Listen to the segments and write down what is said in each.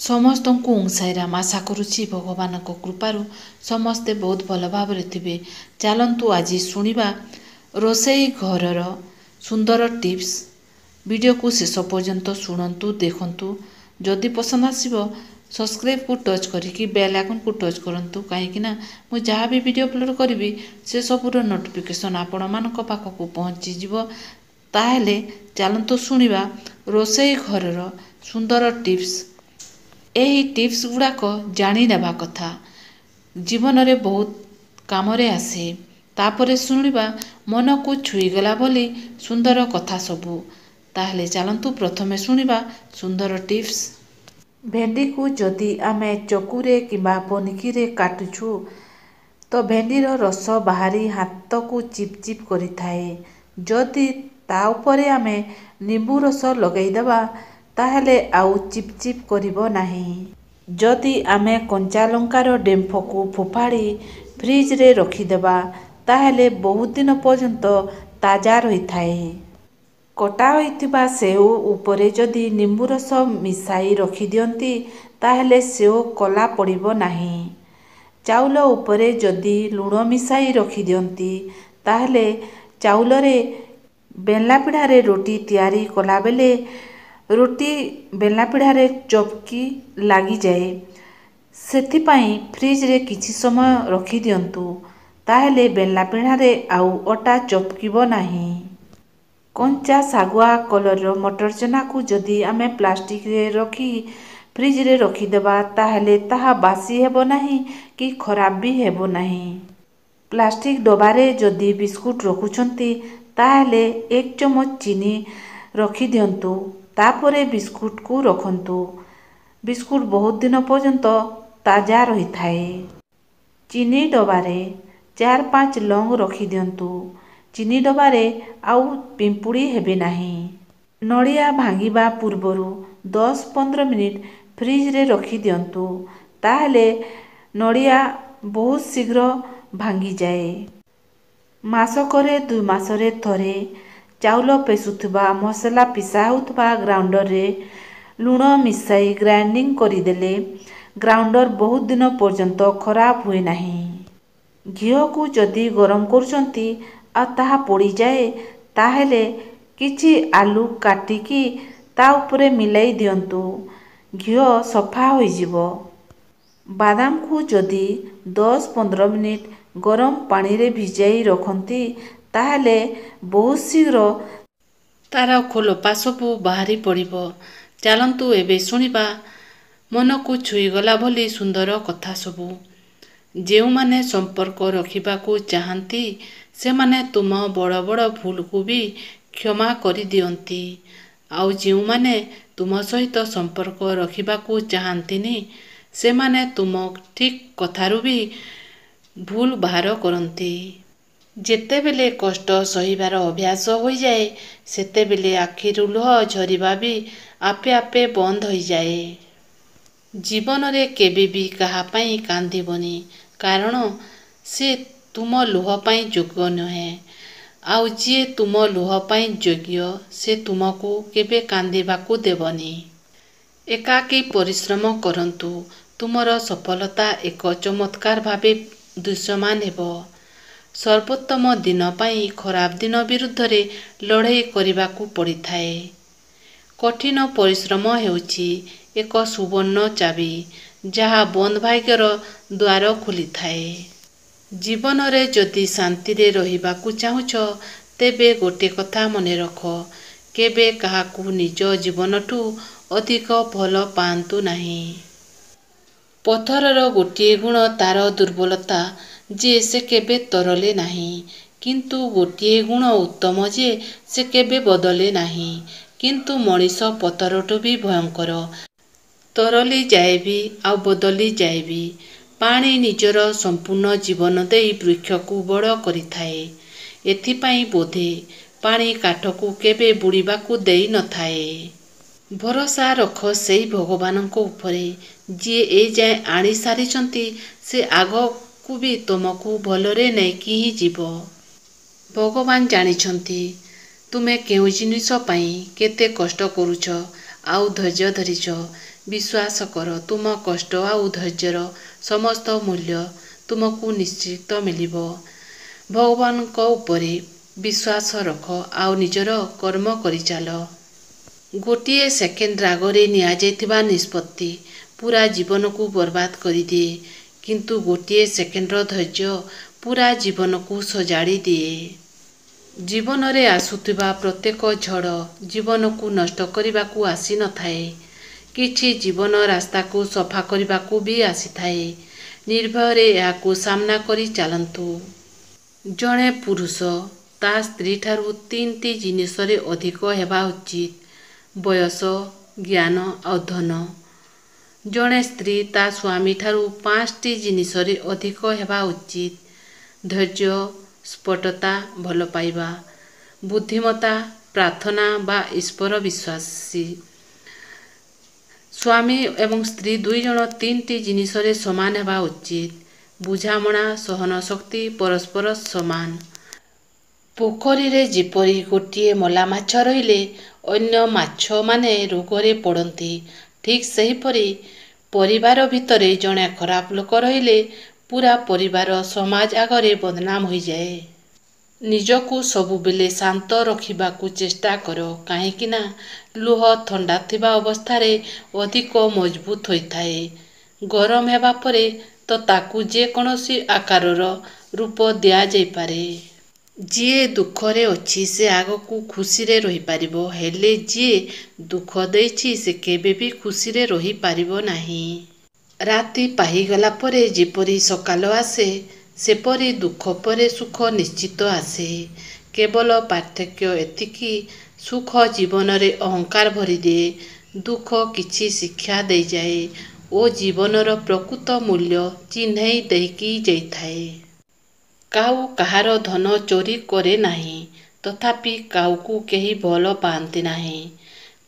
ସମସ୍ତଙ୍କୁ ସାଇରାମ ଆଶା କରୁଛି ଭଗବାନଙ୍କ କୃପାରୁ ସମସ୍ତେ ବହୁତ ଭଲ ଭାବରେ ଥିବେ। ଚାଲନ୍ତୁ ଆଜି ଶୁଣିବା ରୋଷେଇ ଘରର ସୁନ୍ଦର ଟିପ୍ସ। ଭିଡ଼ିଓକୁ ଶେଷ ପର୍ଯ୍ୟନ୍ତ ଶୁଣନ୍ତୁ, ଦେଖନ୍ତୁ। ଯଦି ପସନ୍ଦ ଆସିବ ସବସ୍କ୍ରାଇବ୍କୁ ଟଚ୍ କରିକି ବେଲ୍ ଆଇକନ୍କୁ ଟଚ୍ କରନ୍ତୁ, କାହିଁକିନା ମୁଁ ଯାହା ବି ଭିଡ଼ିଓ ଅପଲୋଡ଼ କରିବି ସେସବୁର ନୋଟିଫିକେସନ୍ ଆପଣମାନଙ୍କ ପାଖକୁ ପହଞ୍ଚିଯିବ। ତାହେଲେ ଚାଲନ୍ତୁ ଶୁଣିବା ରୋଷେଇ ଘରର ସୁନ୍ଦର ଟିପ୍ସ। ଏହି ଟିପ୍ସ ଗୁଡ଼ାକ ଜାଣିନେବା କଥା, ଜୀବନରେ ବହୁତ କାମରେ ଆସେ। ତାପରେ ଶୁଣିବା ମନକୁ ଛୁଇଁଗଲା ଭଳି ସୁନ୍ଦର କଥା ସବୁ। ତାହେଲେ ଚାଲନ୍ତୁ ପ୍ରଥମେ ଶୁଣିବା ସୁନ୍ଦର ଟିପ୍ସ। ଭେଣ୍ଡିକୁ ଯଦି ଆମେ ଚକୁରେ କିମ୍ବା ପନିକିରେ କାଟୁଛୁ ତ ଭେଣ୍ଡିର ରସ ବାହାରି ହାତକୁ ଚିପ୍ ଚିପ୍ କରିଥାଏ। ଯଦି ତା ଉପରେ ଆମେ ନିମ୍ବୁ ରସ ଲଗାଇଦେବା ତାହେଲେ ଆଉ ଚିପ୍ ଚିପ୍ କରିବ ନାହିଁ। ଯଦି ଆମେ କଞ୍ଚା ଲଙ୍କାର ଡେମ୍ଫକୁ ଫୋପାଡ଼ି ଫ୍ରିଜରେ ରଖିଦେବା ତାହେଲେ ବହୁତ ଦିନ ପର୍ଯ୍ୟନ୍ତ ତାଜା ରହିଥାଏ। କଟା ହୋଇଥିବା ସେଓ ଉପରେ ଯଦି ନିମ୍ବୁ ରସ ମିଶାଇ ରଖିଦିଅନ୍ତି ତାହେଲେ ସେଓ କଳା ପଡ଼ିବ ନାହିଁ। ଚାଉଳ ଉପରେ ଯଦି ଲୁଣ ମିଶାଇ ରଖିଦିଅନ୍ତି ତାହେଲେ ଚାଉଳରେ ବେଲା ପିଢ଼ାରେ ରୁଟି ତିଆରି କଲାବେଳେ ରୁଟି ବେଲା ପିଢ଼ାରେ ଚପକି ଲାଗିଯାଏ। ସେଥିପାଇଁ ଫ୍ରିଜରେ କିଛି ସମୟ ରଖିଦିଅନ୍ତୁ, ତାହେଲେ ବେଲା ପିଢ଼ାରେ ଆଉ ଅଟା ଚପକିବ ନାହିଁ। କଞ୍ଚା ଶାଗୁଆ କଲରର ମଟର ଚନାକୁ ଯଦି ଆମେ ପ୍ଲାଷ୍ଟିକରେ ରଖି ଫ୍ରିଜରେ ରଖିଦେବା ତାହେଲେ ତାହା ବାସି ହେବ ନାହିଁ କି ଖରାପ ବି ହେବ ନାହିଁ। ପ୍ଲାଷ୍ଟିକ ଡବାରେ ଯଦି ବିସ୍କୁଟ ରଖୁଛନ୍ତି ତାହେଲେ 1 ଚାମଚ ଚିନି ରଖିଦିଅନ୍ତୁ, ତାପରେ ବିସ୍କୁଟକୁ ରଖନ୍ତୁ। ବିସ୍କୁଟ ବହୁତ ଦିନ ପର୍ଯ୍ୟନ୍ତ ତାଜା ରହିଥାଏ। ଚିନି ଡବାରେ 4-5 ଲୌଙ୍ଗ ରଖିଦିଅନ୍ତୁ। ଚିନି ଡବାରେ ଆଉ ପିମ୍ପୁଡ଼ି ହେବେ ନାହିଁ। ନଡ଼ିଆ ଭାଙ୍ଗିବା ପୂର୍ବରୁ 10-15 ମିନିଟ୍ ଫ୍ରିଜରେ ରଖିଦିଅନ୍ତୁ, ତାହେଲେ ନଡ଼ିଆ ବହୁତ ଶୀଘ୍ର ଭାଙ୍ଗିଯାଏ। ମାସକରେ 2 ମାସରେ ଥରେ ଚାଉଳ ପେଷୁଥିବା ମସଲା ପିସା ହେଉଥିବା ଗ୍ରାଇଣ୍ଡରରେ ଲୁଣ ମିଶାଇ ଗ୍ରାଇଣ୍ଡିଂ କରିଦେଲେ ଗ୍ରାଇଣ୍ଡର ବହୁତ ଦିନ ପର୍ଯ୍ୟନ୍ତ ଖରାପ ହୁଏ ନାହିଁ। ଘିଅକୁ ଯଦି ଗରମ କରୁଛନ୍ତି ଆଉ ତାହା ପୋଡ଼ିଯାଏ ତାହେଲେ କିଛି ଆଲୁ କାଟିକି ତା ଉପରେ ମିଲାଇ ଦିଅନ୍ତୁ, ଘିଅ ସଫା ହୋଇଯିବ। ବାଦାମକୁ ଯଦି 10-15 ମିନିଟ୍ ଗରମ ପାଣିରେ ଭିଜାଇ ରଖନ୍ତି ତାହେଲେ ବହୁତ ଶୀଘ୍ର ତାର ଖୋଳପା ସବୁ ବାହାରି ପଡ଼ିବ। ଚାଲନ୍ତୁ ଏବେ ଶୁଣିବା ମନକୁ ଛୁଇଁଗଲା ଭଳି ସୁନ୍ଦର କଥା ସବୁ। ଯେଉଁମାନେ ସମ୍ପର୍କ ରଖିବାକୁ ଚାହାନ୍ତି ସେମାନେ ତୁମ ବଡ଼ ବଡ଼ ଭୁଲକୁ ବି କ୍ଷମା କରିଦିଅନ୍ତି। ଆଉ ଯେଉଁମାନେ ତୁମ ସହିତ ସମ୍ପର୍କ ରଖିବାକୁ ଚାହାନ୍ତିନି ସେମାନେ ତୁମ ଠିକ୍ କଥାରୁ ବି ଭୁଲ ବାହାର କରନ୍ତି। ଯେତେବେଳେ କଷ୍ଟ ସହିବାର ଅଭ୍ୟାସ ହୋଇଯାଏ ସେତେବେଳେ ଆଖିରୁ ଲୁହ ଝରିବା ବି ଆପେ ଆପେ ବନ୍ଦ ହୋଇଯାଏ। ଜୀବନରେ କେବେ ବି କାହା ପାଇଁ କାନ୍ଦିବନି, କାରଣ ସେ ତୁମ ଲୁହ ପାଇଁ ଯୋଗ୍ୟ ନୁହେଁ। ଆଉ ଯିଏ ତୁମ ଲୁହ ପାଇଁ ଯୋଗ୍ୟ ସେ ତୁମକୁ କେବେ କାନ୍ଦିବାକୁ ଦେବନି। ଏକାକୀ ପରିଶ୍ରମ କରନ୍ତୁ, ତୁମର ସଫଳତା ଏକ ଚମତ୍କାର ଭାବେ ଦୃଶ୍ୟମାନ ହେବ। ସର୍ବୋତ୍ତମ ଦିନ ପାଇଁ ଖରାପ ଦିନ ବିରୁଦ୍ଧରେ ଲଢ଼େଇ କରିବାକୁ ପଡ଼ିଥାଏ। କଠିନ ପରିଶ୍ରମ ହେଉଛି ଏକ ସୁବର୍ଣ୍ଣ ଚାବି, ଯାହା ବନ୍ଦ ଭାଗ୍ୟର ଦ୍ୱାର ଖୋଲିଥାଏ। ଜୀବନରେ ଯଦି ଶାନ୍ତିରେ ରହିବାକୁ ଚାହୁଁଛ ତେବେ ଗୋଟେ କଥା ମନେରଖ, କେବେ କାହାକୁ ନିଜ ଜୀବନଠୁ ଅଧିକ ଭଲ ପାଆନ୍ତୁ ନାହିଁ। ପଥରର ଗୋଟିଏ ଗୁଣ ତାର ଦୁର୍ବଳତା ଯେ ସେ କେବେ ତରଳେ ନାହିଁ, କିନ୍ତୁ ଗୋଟିଏ ଗୁଣ ଉତ୍ତମ ଯେ ସେ କେବେ ବଦଳେ ନାହିଁ। କିନ୍ତୁ ମଣିଷ ପଥରଠୁ ବି ଭୟଙ୍କର, ତରଳି ଯାଏ ବି ଆଉ ବଦଳି ଯାଏ ବି। ପାଣି ନିଜର ସମ୍ପୂର୍ଣ୍ଣ ଜୀବନ ଦେଇ ବୃକ୍ଷକୁ ବଡ଼ କରିଥାଏ। ଏଥିପାଇଁ ବୋଧେ ପାଣି କାଠକୁ କେବେ ବୁଡ଼ିବାକୁ ଦେଇ ନଥାଏ। ଭରସା ରଖ ସେହି ଭଗବାନଙ୍କ ଉପରେ ଯିଏ ଏଯାଏଁ ଆଣି ସାରିଛନ୍ତି, ସେ ଆଗକୁ ବି ତୁମକୁ ଭଲରେ ନେଇକି ହିଁ ଯିବ। ଭଗବାନ ଜାଣିଛନ୍ତି ତୁମେ କେଉଁ ଜିନିଷ ପାଇଁ କେତେ କଷ୍ଟ କରୁଛ ଆଉ ଧୈର୍ଯ୍ୟ ଧରିଛ। ବିଶ୍ୱାସ କର, ତୁମ କଷ୍ଟ ଆଉ ଧୈର୍ଯ୍ୟର ସମସ୍ତ ମୂଲ୍ୟ ତୁମକୁ ନିଶ୍ଚିତ ମିଳିବ। ଭଗବାନଙ୍କ ଉପରେ ବିଶ୍ୱାସ ରଖ ଆଉ ନିଜର କର୍ମ କରିଚାଲ। ଗୋଟିଏ ସେକେଣ୍ଡ ରାଗରେ ନିଆଯାଇଥିବା ନିଷ୍ପତ୍ତି ପୁରା ଜୀବନକୁ ବର୍ବାଦ କରିଦିଏ, କିନ୍ତୁ ଗୋଟିଏ ସେକେଣ୍ଡର ଧୈର୍ଯ୍ୟ ପୁରା ଜୀବନକୁ ସଜାଡ଼ି ଦିଏ। ଜୀବନରେ ଆସୁଥିବା ପ୍ରତ୍ୟେକ ଝଡ଼ ଜୀବନକୁ ନଷ୍ଟ କରିବାକୁ ଆସିନଥାଏ। କିଛି ଜୀବନ ରାସ୍ତାକୁ ସଫା କରିବାକୁ ବି ଆସିଥାଏ। ନିର୍ଭୟରେ ଏହାକୁ ସାମ୍ନା କରି ଚାଲନ୍ତୁ। ଜଣେ ପୁରୁଷ ତା ସ୍ତ୍ରୀଠାରୁ 3ଟି ଜିନିଷରେ ଅଧିକ ହେବା ଉଚିତ: ବୟସ, ଜ୍ଞାନ ଆଉ ଧନ। ଜଣେ ସ୍ତ୍ରୀ ତା ସ୍ୱାମୀଠାରୁ 5ଟି ଜିନିଷରେ ଅଧିକ ହେବା ଉଚିତ: ଧୈର୍ଯ୍ୟ, ସ୍ପଷ୍ଟତା, ଭଲ ପାଇବା, ବୁଦ୍ଧିମତ୍ତା, ପ୍ରାର୍ଥନା ବା ଈଶ୍ୱର ବିଶ୍ୱାସୀ। ସ୍ୱାମୀ ଏବଂ ସ୍ତ୍ରୀ ଦୁଇଜଣ 3ଟି ଜିନିଷରେ ସମାନ ହେବା ଉଚିତ: ବୁଝାମଣା, ସହନଶକ୍ତି, ପରସ୍ପର ସମାନ। ପୋଖରୀରେ ଯେପରି ଗୋଟିଏ ମଲା ମାଛ ରହିଲେ ଅନ୍ୟ ମାଛମାନେ ରୋଗରେ ପଡ଼ନ୍ତି, ଠିକ୍ ସେହିପରି ପରିବାର ଭିତରେ ଜଣେ ଖରାପ ଲୋକ ରହିଲେ ପୂରା ପରିବାର ସମାଜ ଆଗରେ ବଦନାମ ହୋଇଯାଏ। ନିଜକୁ ସବୁବେଳେ ଶାନ୍ତ ରଖିବାକୁ ଚେଷ୍ଟା କର, କାହିଁକି ନା ଲୁହ ଥଣ୍ଡା ଥିବା ଅବସ୍ଥାରେ ଅଧିକ ମଜବୁତ ହୋଇଥାଏ। ଗରମ ହେବା ପରେ ତ ତାକୁ ଯେକୌଣସି ଆକାରର ରୂପ ଦିଆଯାଇପାରେ। ଯିଏ ଦୁଃଖରେ ଅଛି ସେ ଆଗକୁ ଖୁସିରେ ରହିପାରିବ, ହେଲେ ଯିଏ ଦୁଃଖ ଦେଇଛି ସେ କେବେ ବି ଖୁସିରେ ରହିପାରିବ ନାହିଁ। ରାତି ପାହିଗଲା ପରେ ଯେପରି ସକାଳ ଆସେ, ସେପରି ଦୁଃଖ ପରେ ସୁଖ ନିଶ୍ଚିତ ଆସେ। କେବଳ ପାର୍ଥକ୍ୟ ଏତିକି, ସୁଖ ଜୀବନରେ ଅହଙ୍କାର ଭରିଦିଏ, ଦୁଃଖ କିଛି ଶିକ୍ଷା ଦେଇଯାଏ ଓ ଜୀବନର ପ୍ରକୃତ ମୂଲ୍ୟ ଚିହ୍ନେଇ ଦେଇକି ଯାଇଥାଏ। କାଉ କାହାର ଧନ ଚୋରି କରେ ନାହିଁ, ତଥାପି କାଉକୁ କେହି ଭଲ ପାଆନ୍ତି ନାହିଁ।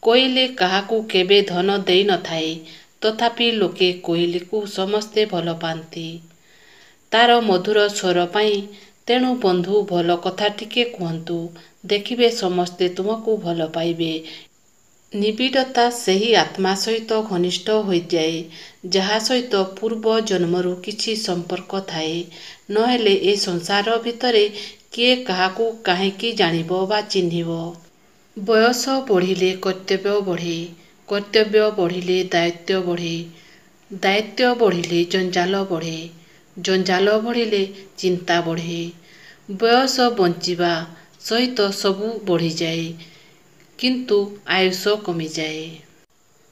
କୋଇଲି କାହାକୁ କେବେ ଧନ ଦେଇନଥାଏ, ତଥାପି ଲୋକେ କୋଇଲିକୁ ସମସ୍ତେ ଭଲ ପାଆନ୍ତି ତାର ମଧୁର ସ୍ୱର ପାଇଁ। ତେଣୁ ବନ୍ଧୁ, ଭଲ କଥା ଟିକେ କୁହନ୍ତୁ, ଦେଖିବେ ସମସ୍ତେ ତୁମକୁ ଭଲ ପାଇବେ। ନିବିଡ଼ତା ସେହି ଆତ୍ମା ସହିତ ଘନିଷ୍ଠ ହୋଇଯାଏ, ଯାହା ସହିତ ପୂର୍ବ ଜନ୍ମରୁ କିଛି ସମ୍ପର୍କ ଥାଏ। ନହେଲେ ଏ ସଂସାର ଭିତରେ କିଏ କାହାକୁ କାହିଁକି ଜାଣିବ ବା ଚିହ୍ନିବ? ବୟସ ବଢ଼ିଲେ କର୍ତ୍ତବ୍ୟ ବଢ଼େ, କର୍ତ୍ତବ୍ୟ ବଢ଼ିଲେ ଦାୟିତ୍ୱ ବଢ଼େ, ଦାୟିତ୍ୱ ବଢ଼ିଲେ ଜଞ୍ଜାଳ ବଢ଼େ, ଜଞ୍ଜାଳ ବଢ଼ିଲେ ଚିନ୍ତା ବଢ଼େ। ବୟସ ବଞ୍ଚିବା ସହିତ ସବୁ ବଢ଼ିଯାଏ, କିନ୍ତୁ ଆୟୁଷ କମିଯାଏ।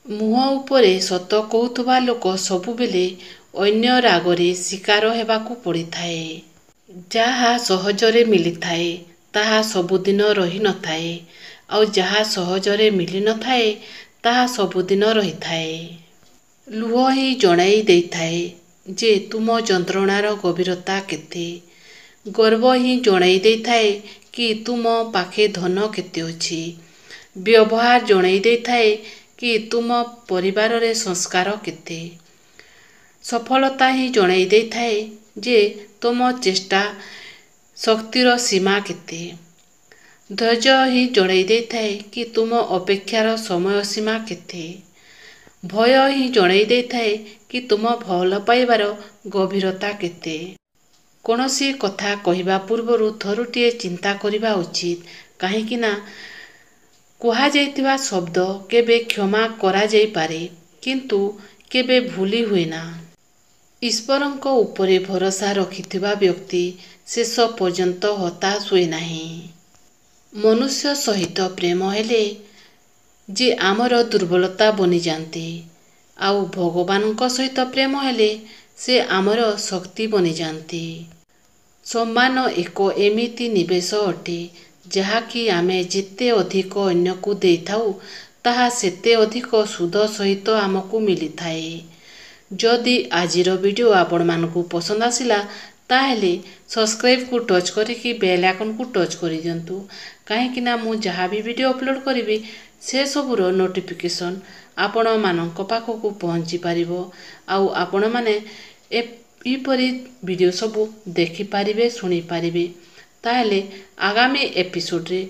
ମୁହଁ ଉପରେ ସତ କହୁଥିବା ଲୋକ ସବୁବେଳେ ଅନ୍ୟ ରାଗରେ ଶିକାର ହେବାକୁ ପଡ଼ିଥାଏ। ଯାହା ସହଜରେ ମିଳିଥାଏ ତାହା ସବୁଦିନ ରହିନଥାଏ, ଆଉ ଯାହା ସହଜରେ ମିଳିନଥାଏ ତାହା ସବୁଦିନ ରହିଥାଏ। ଲୁହ ହିଁ ଜଣାଇ ଦେଇଥାଏ ଯେ ତୁମ ଯନ୍ତ୍ରଣାର ଗଭୀରତା କେତେ। ଗର୍ବ ହିଁ ଜଣାଇ ଦେଇଥାଏ କି ତୁମ ପାଖେ ଧନ କେତେ ଅଛି। ବ୍ୟବହାର ଜଣାଇ ଦେଇଥାଏ କି ତୁମ ପରିବାରରେ ସଂସ୍କାର କେତେ। ସଫଳତା ହିଁ ଜଣାଇ ଦେଇଥାଏ ଯେ ତୁମ ଚେଷ୍ଟା ଶକ୍ତିର ସୀମା କେତେ। ଧୈର୍ଯ୍ୟ ହିଁ ଜଣାଇ ଦେଇଥାଏ କି ତୁମ ଅପେକ୍ଷାର ସମୟ ସୀମା କେତେ। ଭୟ ହିଁ ଜଣାଇ ଦେଇଥାଏ କି ତୁମ ଭଲ ପାଇବାର ଗଭୀରତା କେତେ। କୌଣସି କଥା କହିବା ପୂର୍ବରୁ ଥରୁଟିଏ ଚିନ୍ତା କରିବା ଉଚିତ, କାହିଁକି ନା କୁହାଯାଇଥିବା ଶବ୍ଦ କେବେ କ୍ଷମା କରାଯାଇପାରେ, କିନ୍ତୁ କେବେ ଭୁଲି ହୁଏନା। ଈଶ୍ୱରଙ୍କ ଉପରେ ଭରସା ରଖିଥିବା ବ୍ୟକ୍ତି ଶେଷ ପର୍ଯ୍ୟନ୍ତ ହତାଶ ହୁଏ ନାହିଁ। ମନୁଷ୍ୟ ସହିତ ପ୍ରେମ ହେଲେ ଯେ ଆମର ଦୁର୍ବଳତା ବନିଯାନ୍ତି, ଆଉ ଭଗବାନଙ୍କ ସହିତ ପ୍ରେମ ହେଲେ ସେ ଆମର ଶକ୍ତି ବନିଯାନ୍ତି। ସମ୍ମାନ ଏକ ଏମିତି ନିବେଶ ଅଟେ, ଯାହାକି ଆମେ ଯେତେ ଅଧିକ ଅନ୍ୟକୁ ଦେଇଥାଉ ତାହା ସେତେ ଅଧିକ ସୁଧ ସହିତ ଆମକୁ ମିଳିଥାଏ। ଯଦି ଆଜିର ଭିଡ଼ିଓ ଆପଣମାନଙ୍କୁ ପସନ୍ଦ ଆସିଲା, ତାହେଲେ ସବସ୍କ୍ରାଇବ୍କୁ ଟଚ୍ କରିକି ବେଲ୍ ଆଇକନ୍କୁ ଟଚ୍ କରିଦିଅନ୍ତୁ, କାହିଁକି ନା ମୁଁ ଯାହା ବି ଭିଡ଼ିଓ ଅପଲୋଡ଼ କରିବି ସେସବୁର ନୋଟିଫିକେସନ୍ ଆପଣମାନଙ୍କ ପାଖକୁ ପହଞ୍ଚି ପାରିବ, ଆଉ ଆପଣମାନେ ଏହିପରି ଭିଡ଼ିଓ ସବୁ ଦେଖିପାରିବେ, ଶୁଣିପାରିବେ। ତାହେଲେ ଆଗାମୀ ଏପିସୋଡ଼ରେ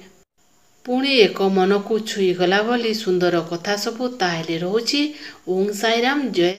ପୁଣି ଏକ ମନକୁ ଛୁଇଁଗଲା ଭଳି ସୁନ୍ଦର କଥା ସବୁ ତାହେଲେ ରହୁଛି। ଓଁ ସାଇରାମ, ଜୟ